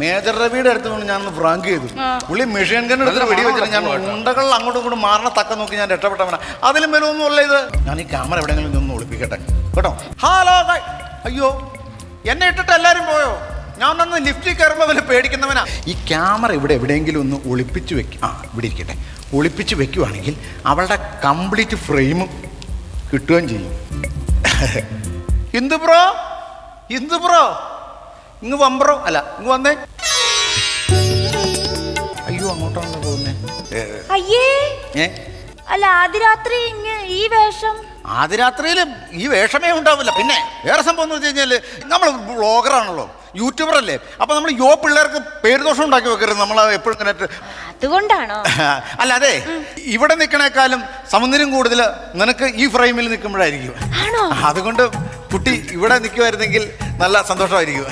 Major രവിയുടെ അടുത്ത് കൊണ്ട് ഞാൻ ഫ്രാങ്ക് ചെയ്തു. പുള്ളി മെഷീൻ ഗൺ എടുത്ത് വെടി വെച്ചിട്ട് ഞാൻ ഉണ്ടകൾ അങ്ങോട്ടും ഇങ്ങോട്ടും മാറണ തക്ക നോക്കി ഞാൻ രക്ഷപ്പെട്ടവനാ. അതിലും വലുതൊന്നും അല്ല ഇത്. ഞാൻ ഈ ക്യാമറ എവിടെയെങ്കിലും ഒന്ന് ഒളിപ്പിക്കട്ടെ കേട്ടോ. ഹലോ അയ്യോ, എന്നെ ഇട്ടിട്ട് എല്ലാവരും പോയോ? ഞാൻ ഒന്ന് ലിഫ്റ്റിൽ കയറുമ്പോൾ വല്ല പേടിക്കുന്നവനാ. ഈ ക്യാമറ ഇവിടെ എവിടെയെങ്കിലും ഒന്ന് ഒളിപ്പിച്ച് വെക്കും. ഇവിടെ ഇരിക്കട്ടെ. ഒളിപ്പിച്ച് വെക്കുവാണെങ്കിൽ അവളുടെ കംപ്ലീറ്റ് ഫ്രെയിമും കിട്ടുകയും ചെയ്യും. ഇന്ദു ബ്രോ ഇങ്ങ് വമ്പ്രോ അല്ല ഇങ്ങ് വന്നേ. അയ്യോ, അങ്ങോട്ടാണല്ലോ പോകുന്നേ. അല്ല, ആദ്യരാത്രി ഈ വേഷം. ആദ്യരാത്രിയിലും ഈ വേഷമേ ഉണ്ടാവില്ല. പിന്നെ വേറെ സംഭവം എന്ന് വെച്ച് കഴിഞ്ഞാൽ നമ്മൾ ബ്ലോഗറാണല്ലോ, യൂട്യൂബർ അല്ലേ. അപ്പൊ നമ്മൾ പിള്ളേർക്ക് പേരുദോഷം ഉണ്ടാക്കി വെക്കരുത്. നമ്മൾ എപ്പോഴും ഇങ്ങനെ. അതുകൊണ്ടാണോ? അല്ല, അതെ, ഇവിടെ നിൽക്കണേക്കാളും സൗന്ദര്യം കൂടുതൽ നിനക്ക് ഈ ഫ്രെയിമിൽ നിൽക്കുമ്പോഴായിരിക്കും. അതുകൊണ്ട് കുട്ടി ഇവിടെ നിൽക്കുമായിരുന്നെങ്കിൽ നല്ല സന്തോഷമായിരിക്കും.